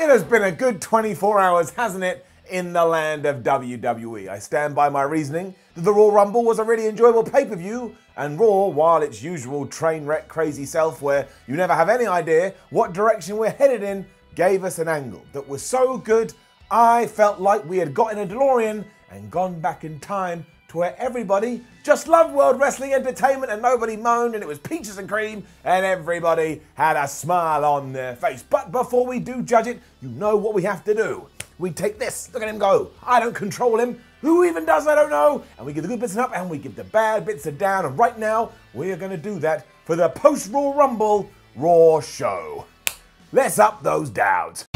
It has been a good 24 hours, hasn't it, in the land of WWE. I stand by my reasoning that the Raw Rumble was a really enjoyable pay-per-view, and Raw, while its usual train wreck crazy self where you never have any idea what direction we're headed in, gave us an angle that was so good I felt like we had got in a DeLorean and gone back in time to where everybody just loved World Wrestling Entertainment and nobody moaned and it was peaches and cream and everybody had a smile on their face. But before we do judge it, you know what we have to do. We take this, look at him go. I don't control him. Who even does, I don't know. And we give the good bits up and we give the bad bits a down. And right now, we are going to do that for the post-Raw Rumble Raw show. Let's up those downs.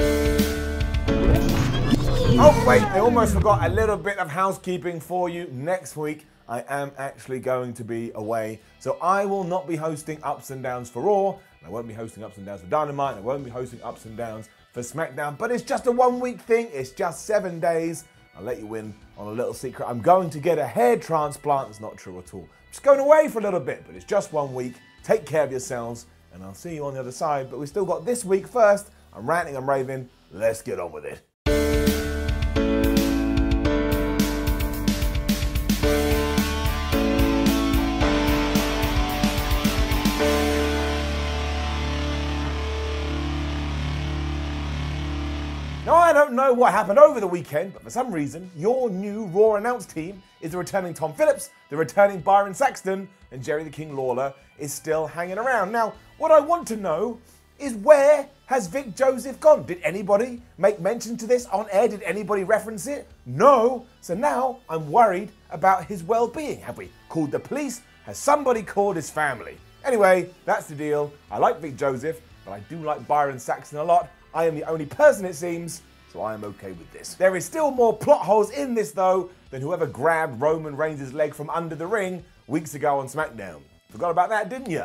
Oh wait, I almost forgot a little bit of housekeeping for you. Next week, I am actually going to be away. So I will not be hosting Ups and Downs for Raw. And I won't be hosting Ups and Downs for Dynamite. And I won't be hosting Ups and Downs for SmackDown. But it's just a 1 week thing. It's just 7 days. I'll let you in on a little secret. I'm going to get a hair transplant. It's not true at all. I'm just going away for a little bit, but it's just 1 week. Take care of yourselves. And I'll see you on the other side. But we've still got this week first. I'm ranting, I'm raving. Let's get on with it. Now, I don't know what happened over the weekend, but for some reason, your new Raw announce team is the returning Tom Phillips, the returning Byron Saxton, and Jerry the King Lawler is still hanging around. Now, what I want to know is where has Vic Joseph gone? Did anybody make mention to this on air? Did anybody reference it? No. So now I'm worried about his well-being. Have we called the police? Has somebody called his family? Anyway, that's the deal. I like Vic Joseph, but I do like Byron Saxton a lot. I am the only person, it seems, so I am okay with this. There is still more plot holes in this, though, than whoever grabbed Roman Reigns' leg from under the ring weeks ago on SmackDown. Forgot about that, didn't you?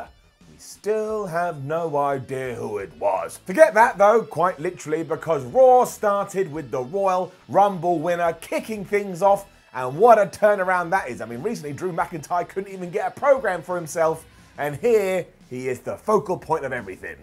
We still have no idea who it was. Forget that, though, quite literally, because Raw started with the Royal Rumble winner kicking things off, and what a turnaround that is. I mean, recently Drew McIntyre couldn't even get a program for himself, and here he is the focal point of everything.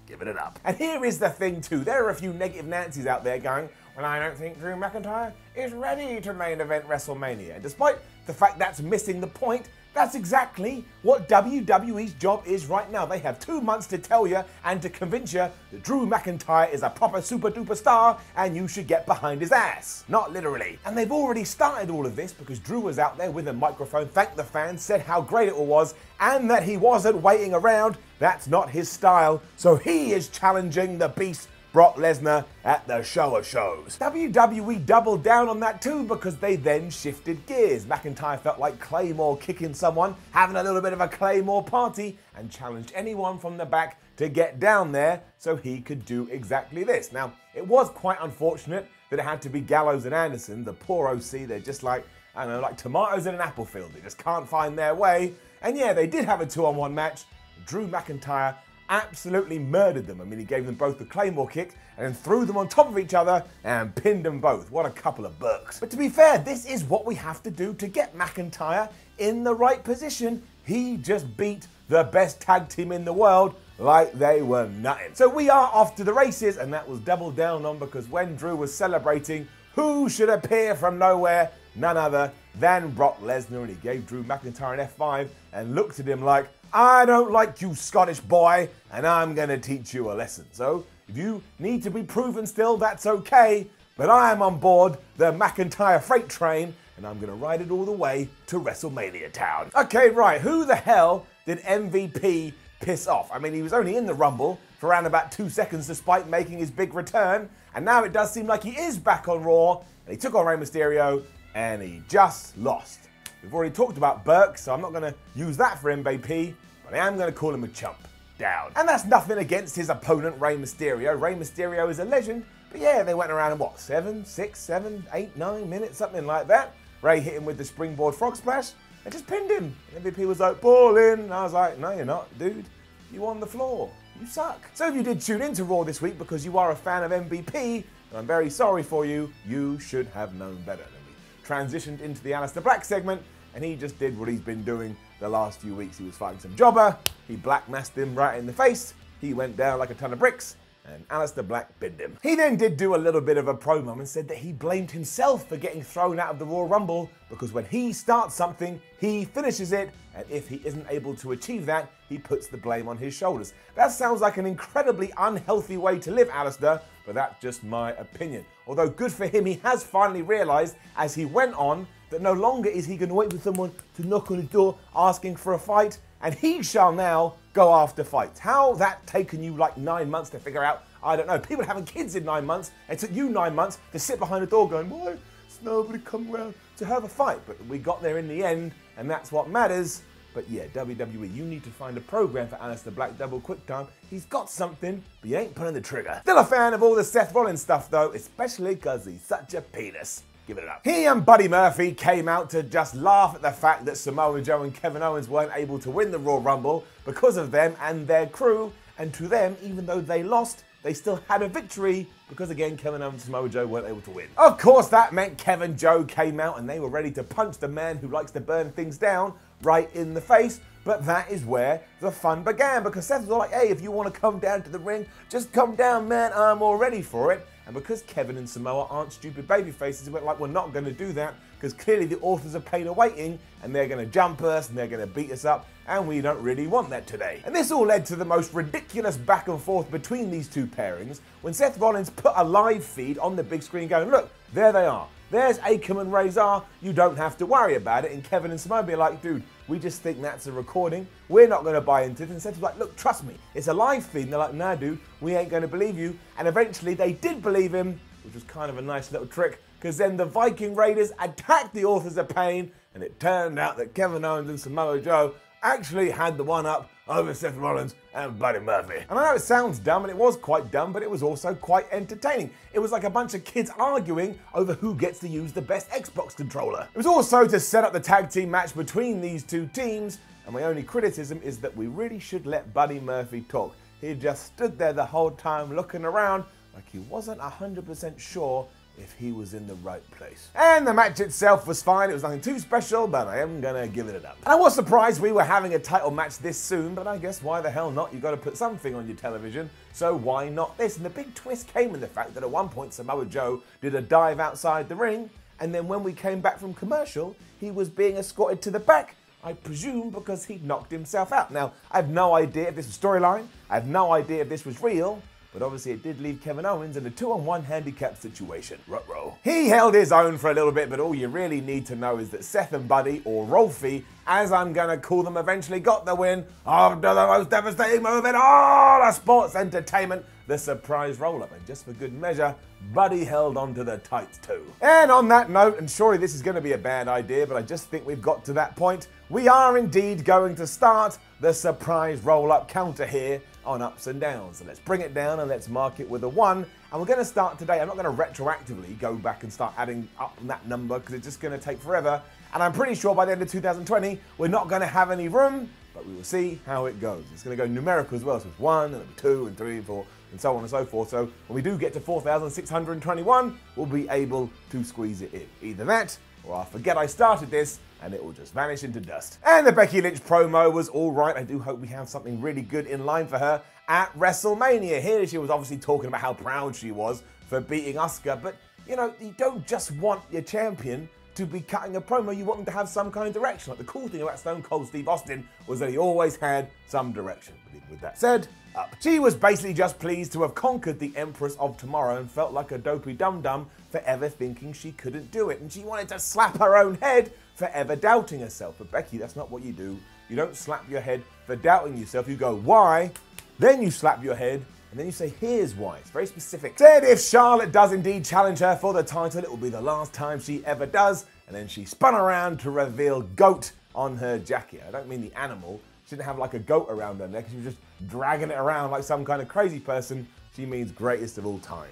Giving it up. And here is the thing too, there are a few negative Nancy's out there going, well, I don't think Drew McIntyre is ready to main event WrestleMania. And despite the fact that's missing the point, that's exactly what WWE's job is right now. They have 2 months to tell you and to convince you that Drew McIntyre is a proper super duper star and you should get behind his ass. Not literally. And they've already started all of this because Drew was out there with a microphone, thanked the fans, said how great it all was, and that he wasn't waiting around. That's not his style. So he is challenging the beast Brock Lesnar at the show of shows. WWE doubled down on that too because they then shifted gears. McIntyre felt like Claymore kicking someone, having a little bit of a Claymore party, and challenged anyone from the back to get down there so he could do exactly this. Now, it was quite unfortunate that it had to be Gallows and Anderson. The poor OC, they're just like, I don't know, like tomatoes in an apple field. They just can't find their way. And yeah, they did have a 2-on-1 match. Drew McIntyre absolutely murdered them. I mean, he gave them both the Claymore kick and then threw them on top of each other and pinned them both. What a couple of burks. But to be fair, this is what we have to do to get McIntyre in the right position. He just beat the best tag team in the world like they were nothing. So we are off to the races, and that was doubled down on because when Drew was celebrating, who should appear from nowhere? None other than Brock Lesnar, and he gave Drew McIntyre an F5 and looked at him like, I don't like you, Scottish boy, and I'm going to teach you a lesson. So, if you need to be proven still, that's okay, but I am on board the McIntyre freight train, and I'm going to ride it all the way to WrestleMania town. Okay, right, who the hell did MVP piss off? I mean, he was only in the Rumble for around about 2 seconds despite making his big return, and now it does seem like he is back on Raw, and he took on Rey Mysterio, and he just lost. We've already talked about Burke, so I'm not going to use that for MVP, but I am going to call him a chump. Down. And that's nothing against his opponent, Rey Mysterio. Rey Mysterio is a legend, but yeah, they went around in what, 7, 6, 7, 8, 9 minutes, something like that. Rey hit him with the springboard frog splash and just pinned him. MVP was like, ball in. And I was like, no, you're not, dude. You on the floor. You suck. So if you did tune into Raw this week because you are a fan of MVP, and I'm very sorry for you, you should have known better. Then we transitioned into the Alistair Black segment, and he just did what he's been doing the last few weeks. He was fighting some jobber, he black masked him right in the face, he went down like a ton of bricks, and Alistair Black binned him. He then did do a little bit of a promo and said that he blamed himself for getting thrown out of the Royal Rumble because when he starts something, he finishes it, and if he isn't able to achieve that, he puts the blame on his shoulders. That sounds like an incredibly unhealthy way to live, Alistair, but that's just my opinion. Although good for him, he has finally realised as he went on that no longer is he going to wait for someone to knock on his door asking for a fight, and he shall now go after fights. How that taken you like 9 months to figure out, I don't know. People having kids in 9 months, it took you 9 months to sit behind a door going, why is nobody come around to have a fight? But we got there in the end, and that's what matters. But yeah, WWE, you need to find a program for Alistair Black double quick time. He's got something, but you ain't pulling the trigger. Still a fan of all the Seth Rollins stuff though, especially because he's such a penis. Give it up. He and Buddy Murphy came out to just laugh at the fact that Samoa Joe and Kevin Owens weren't able to win the Royal Rumble because of them and their crew. And to them, even though they lost, they still had a victory because again, Kevin Owens and Samoa Joe weren't able to win. Of course, that meant Kevin Joe came out and they were ready to punch the man who likes to burn things down right in the face. But that is where the fun began because Seth was all like, hey, if you want to come down to the ring, just come down, man, I'm all ready for it. And because Kevin and Samoa aren't stupid baby faces, he went like, we're not going to do that because clearly the authors of pain are waiting and they're going to jump us and they're going to beat us up and we don't really want that today. And this all led to the most ridiculous back and forth between these two pairings when Seth Rollins put a live feed on the big screen going, look, there they are. There's Akam and Razor, you don't have to worry about it. And Kevin and Samoa be like, dude, we just think that's a recording. We're not going to buy into it. And Seth was like, look, trust me, it's a live feed. And they're like, nah, dude, we ain't going to believe you. And eventually they did believe him, which was kind of a nice little trick, because then the Viking Raiders attacked the Authors of Pain, and it turned out that Kevin Owens and Samoa Joe actually had the one up over Seth Rollins and Buddy Murphy. And I know it sounds dumb, and it was quite dumb, but it was also quite entertaining. It was like a bunch of kids arguing over who gets to use the best Xbox controller. It was also to set up the tag team match between these two teams, and my only criticism is that we really should let Buddy Murphy talk. He just stood there the whole time looking around like he wasn't 100% sure if he was in the right place. And the match itself was fine, it was nothing too special, but I am gonna give it up. And I was surprised we were having a title match this soon, but I guess why the hell not? You've got to put something on your television, so why not this? And the big twist came in the fact that at one point Samoa Joe did a dive outside the ring, and then when we came back from commercial, he was being escorted to the back, I presume because he'd knocked himself out. Now, I have no idea if this was storyline, I have no idea if this was real, but obviously it did leave Kevin Owens in a 2-on-1 handicap situation. Ruh-roh. He held his own for a little bit, but all you really need to know is that Seth and Buddy, or Rolfie, as I'm gonna call them, eventually got the win after the most devastating move in all of sports entertainment, the surprise roll-up. And just for good measure, Buddy held onto the tights too. And on that note, and surely this is gonna be a bad idea, but I just think we've got to that point, we are indeed going to start the surprise roll-up counter here on Ups and Downs. So let's bring it down and let's mark it with a 1. And we're going to start today. I'm not going to retroactively go back and start adding up that number because it's just going to take forever. And I'm pretty sure by the end of 2020, we're not going to have any room, but we will see how it goes. It's going to go numerical as well. So it's 1, and 2, and 3, and 4, and so on and so forth. So when we do get to 4,621, we'll be able to squeeze it in. Either that, or I'll forget I started this, and it will just vanish into dust. And the Becky Lynch promo was all right. I do hope we have something really good in line for her at WrestleMania. Here she was obviously talking about how proud she was for beating Asuka, but you know, you don't just want your champion to be cutting a promo, you want them to have some kind of direction. Like the cool thing about Stone Cold Steve Austin was that he always had some direction. But with that said, up. She was basically just pleased to have conquered the Empress of Tomorrow and felt like a dopey dum-dum for ever thinking she couldn't do it. And she wanted to slap her own head for ever doubting herself. But Becky, that's not what you do. You don't slap your head for doubting yourself. You go, why? Then you slap your head, and then you say, here's why. It's very specific. Said if Charlotte does indeed challenge her for the title, it will be the last time she ever does. And then she spun around to reveal goat on her jacket. I don't mean the animal. She didn't have like a goat around her neck. She was just dragging it around like some kind of crazy person. She means greatest of all time.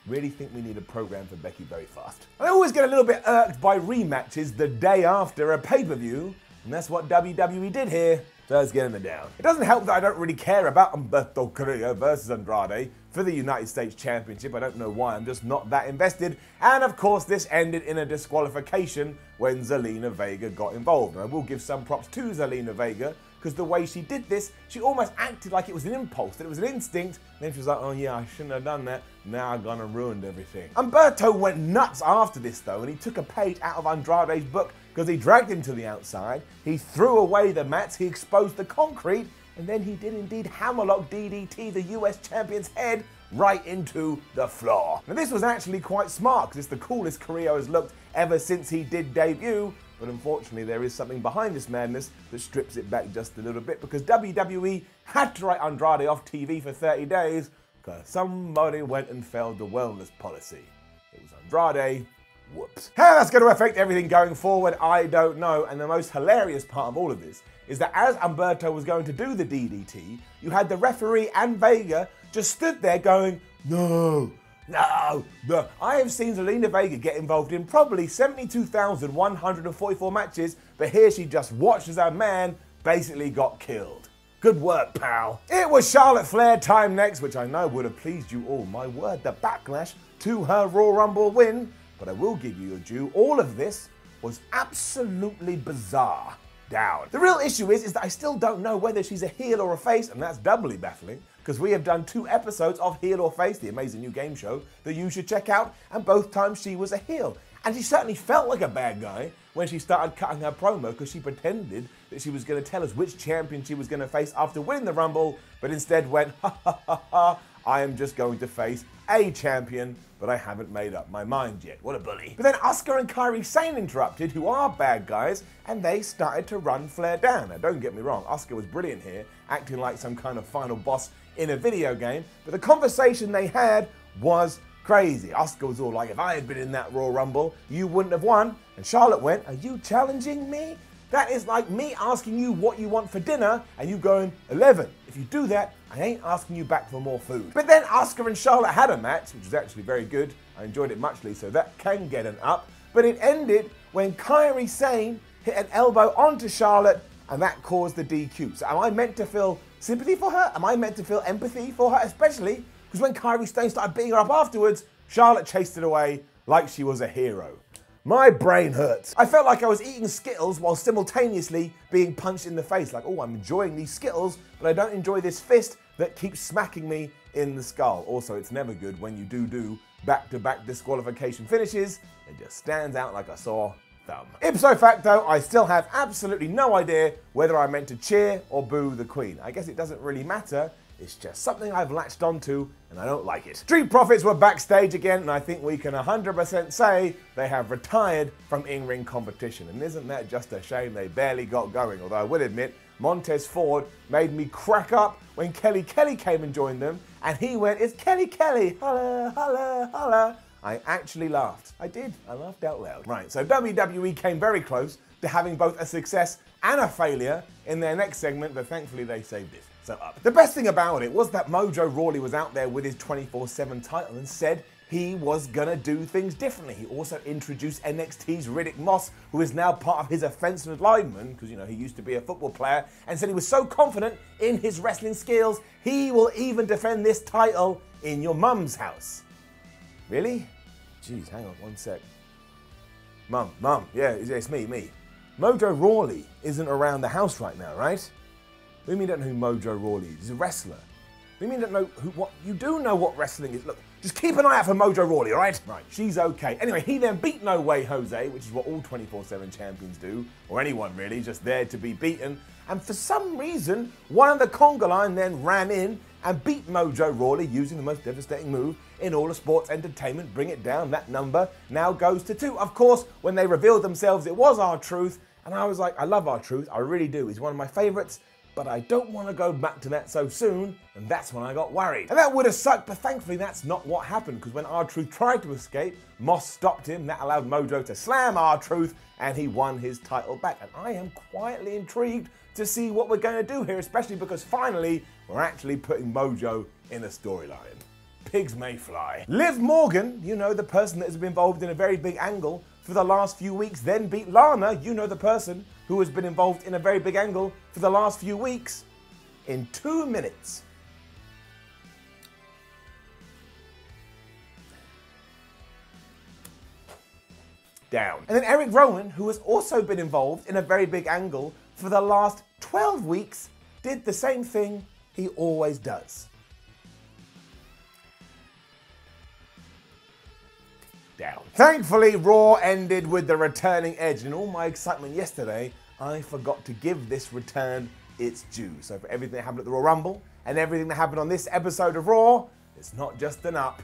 Really think we need a program for Becky very fast. I always get a little bit irked by rematches the day after a pay-per-view, and that's what WWE did here. So let's get him down. It doesn't help that I don't really care about Humberto Carrillo versus Andrade for the United States Championship. I don't know why, I'm just not that invested. And of course, this ended in a disqualification when Selena Vega got involved. And I will give some props to Selena Vega because the way she did this, she almost acted like it was an impulse, that it was an instinct. And then she was like, oh yeah, I shouldn't have done that. Now I'm gonna ruin everything. Humberto went nuts after this though, and he took a page out of Andrade's book because he dragged him to the outside, he threw away the mats, he exposed the concrete, and then he did indeed hammerlock DDT the US champion's head right into the floor. Now this was actually quite smart because it's the coolest Carrillo has looked ever since he did debut, but unfortunately there is something behind this madness that strips it back just a little bit, because WWE had to write Andrade off TV for 30 days because somebody went and failed the wellness policy. It was Andrade. Whoops. How that's going to affect everything going forward, I don't know. And the most hilarious part of all of this is that as Humberto was going to do the DDT, you had the referee and Vega just stood there going, no, no, no. I have seen Selena Vega get involved in probably 72,144 matches, but here she just watched as her man basically got killed. Good work, pal. It was Charlotte Flair time next, which I know would have pleased you all. My word, the backlash to her Royal Rumble win. But I will give you your due. All of this was absolutely bizarre. Down. The real issue is that I still don't know whether she's a heel or a face, and that's doubly baffling, because we have done 2 episodes of Heel or Face, the amazing new game show that you should check out, and both times she was a heel. And she certainly felt like a bad guy when she started cutting her promo, because she pretended that she was going to tell us which champion she was going to face after winning the Rumble, but instead went, ha ha ha ha, I am just going to face a champion, but I haven't made up my mind yet. What a bully. But then Asuka and Kairi Sane interrupted, who are bad guys, and they started to run Flair down. Now don't get me wrong, Asuka was brilliant here, acting like some kind of final boss in a video game, but the conversation they had was crazy. Asuka was all like, if I had been in that Royal Rumble, you wouldn't have won. And Charlotte went, are you challenging me? That is like me asking you what you want for dinner and you going 11. If you do that, I ain't asking you back for more food. But then Asuka and Charlotte had a match, which was actually very good. I enjoyed it muchly, so that can get an up. But it ended when Kairi Sane hit an elbow onto Charlotte, and that caused the DQ. So am I meant to feel sympathy for her? Am I meant to feel empathy for her? Especially because when Kairi Sane started beating her up afterwards, Charlotte chased it away like she was a hero. My brain hurts. I felt like I was eating Skittles while simultaneously being punched in the face. Like, oh, I'm enjoying these Skittles, but I don't enjoy this fist that keeps smacking me in the skull. Also, it's never good when you do back-to-back disqualification finishes. It just stands out like a sore thumb. Ipso facto, I still have absolutely no idea whether I meant to cheer or boo the Queen. I guess it doesn't really matter. It's just something I've latched onto and I don't like it. Street Profits were backstage again, and I think we can 100% say they have retired from in-ring competition. And isn't that just a shame they barely got going? Although I will admit, Montez Ford made me crack up when Kelly Kelly came and joined them, and he went, it's Kelly Kelly, holla, holla, holla. I actually laughed. I did. I laughed out loud. Right, so WWE came very close to having both a success and a failure in their next segment, but thankfully they saved it. So up. The best thing about it was that Mojo Rawley was out there with his 24/7 title and said he was gonna do things differently. He also introduced NXT's Riddick Moss, who is now part of his offensive lineman, because you know he used to be a football player, and said he was so confident in his wrestling skills, he will even defend this title in your mum's house. Really? Jeez, hang on one sec. Mum, yeah, it's me. Mojo Rawley isn't around the house right now, right? What do you mean you don't know who Mojo Rawley is? He's a wrestler. What do you mean you don't know what? You do know what wrestling is. Look, just keep an eye out for Mojo Rawley, all right? Right, she's okay. Anyway, he then beat No Way Jose, which is what all 24/7 champions do, or anyone really, just there to be beaten. And for some reason, one of the conga line then ran in and beat Mojo Rawley using the most devastating move in all of sports entertainment. Bring it down. That number now goes to 2. Of course, when they revealed themselves, it was R-Truth, and I was like, I love R-Truth. I really do. He's one of my favorites. But I don't want to go back to that so soon, and that's when I got worried. And that would have sucked, but thankfully that's not what happened, because when R-Truth tried to escape, Moss stopped him. That allowed Mojo to slam R-Truth, and he won his title back. And I am quietly intrigued to see what we're going to do here, especially because finally we're actually putting Mojo in a storyline. Pigs may fly. Liv Morgan, you know, the person that has been involved in a very big angle for the last few weeks, then beat Lana, you know, the person who has been involved in a very big angle for the last few weeks, in 2 minutes. Down. And then Eric Rowan, who has also been involved in a very big angle for the last 12 weeks, did the same thing he always does. Down. Thankfully, Raw ended with the returning Edge, and in all my excitement yesterday, I forgot to give this return its due. So for everything that happened at the Royal Rumble and everything that happened on this episode of Raw, it's not just an up,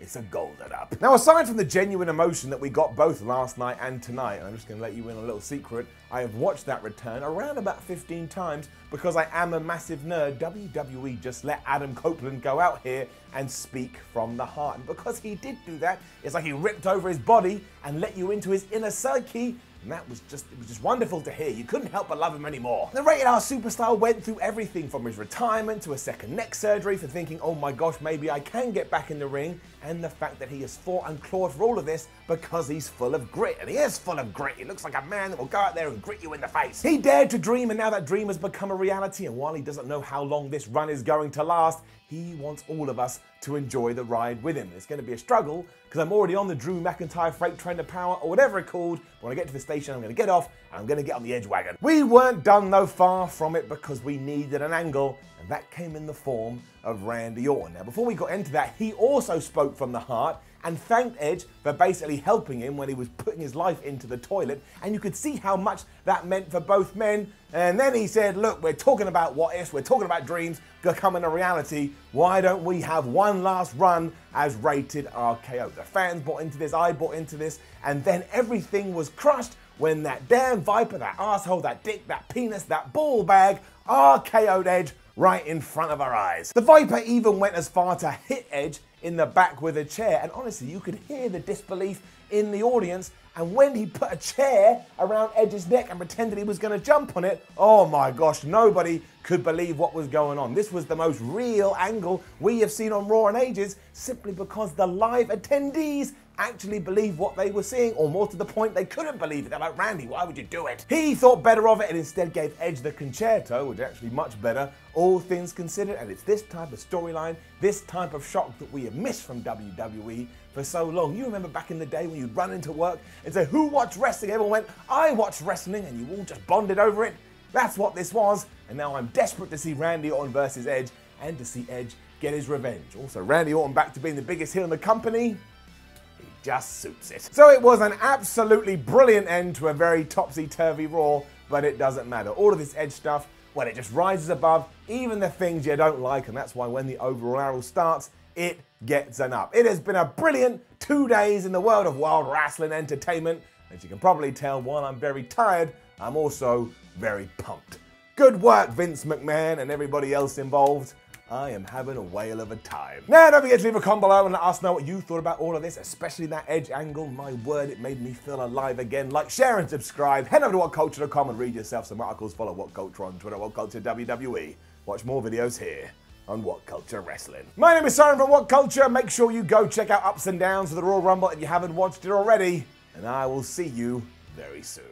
it's a golden up. Now, aside from the genuine emotion that we got both last night and tonight, and I'm just going to let you in on a little secret, I have watched that return around about 15 times because I am a massive nerd. WWE just let Adam Copeland go out here and speak from the heart. And because he did do that, it's like he ripped over his body and let you into his inner psyche. And it was just wonderful to hear. You couldn't help but love him anymore. The Rated R superstar went through everything from his retirement to a second neck surgery for thinking, oh my gosh, maybe I can get back in the ring, and the fact that he has fought and clawed for all of this because he's full of grit. And he is full of grit. He looks like a man that will go out there and grit you in the face. He dared to dream, and now that dream has become a reality. And while he doesn't know how long this run is going to last, he wants all of us to enjoy the ride with him. It's going to be a struggle because I'm already on the Drew McIntyre Freight Train of Power, or whatever it's called. When I get to the station, I'm going to get off and I'm going to get on the Edge wagon. We weren't done though, far from it, because we needed an angle, and that came in the form of Randy Orton. Now, before we got into that, he also spoke from the heart and thanked Edge for basically helping him when he was putting his life into the toilet, and you could see how much that meant for both men. And then he said, look, we're talking about what ifs, we're talking about dreams becoming a reality. Why don't we have one last run as Rated RKO? The fans bought into this, I bought into this, and then everything was crushed when that damn Viper, that asshole, that dick, that penis, that ball bag RKO'd Edge right in front of our eyes. The Viper even went as far to hit Edge in the back with a chair, and honestly, you could hear the disbelief in the audience. And when he put a chair around Edge's neck and pretended he was going to jump on it, oh my gosh, nobody could believe what was going on. This was the most real angle we have seen on Raw in ages, simply because the live attendees actually believed what they were seeing, or more to the point, they couldn't believe it. They're like, Randy, why would you do it? He thought better of it and instead gave Edge the concerto, which is actually much better, all things considered. And it's this type of storyline, this type of shock that we have missed from WWE for so long. You remember back in the day when you'd run into work and say, who watched wrestling? Everyone went, I watched wrestling, and you all just bonded over it. That's what this was. And now I'm desperate to see Randy Orton versus Edge, and to see Edge get his revenge. Also, Randy Orton back to being the biggest heel in the company. Just suits it. So it was an absolutely brilliant end to a very topsy-turvy Raw, but it doesn't matter. All of this Edge stuff, well, it just rises above even the things you don't like, and that's why when the overall arrow starts, it gets an up. It has been a brilliant 2 days in the world of World Wrestling Entertainment. As you can probably tell, while I'm very tired, I'm also very pumped. Good work, Vince McMahon and everybody else involved. I am having a whale of a time. Now, don't forget to leave a comment below and let us know what you thought about all of this, especially that Edge angle. My word, it made me feel alive again. Like, share, and subscribe. Head over to WhatCulture.com and read yourself some articles. Follow WhatCulture on Twitter, WhatCulture WWE. Watch more videos here on WhatCulture Wrestling. My name is Simon from WhatCulture. Make sure you go check out Ups and Downs of the Royal Rumble if you haven't watched it already. And I will see you very soon.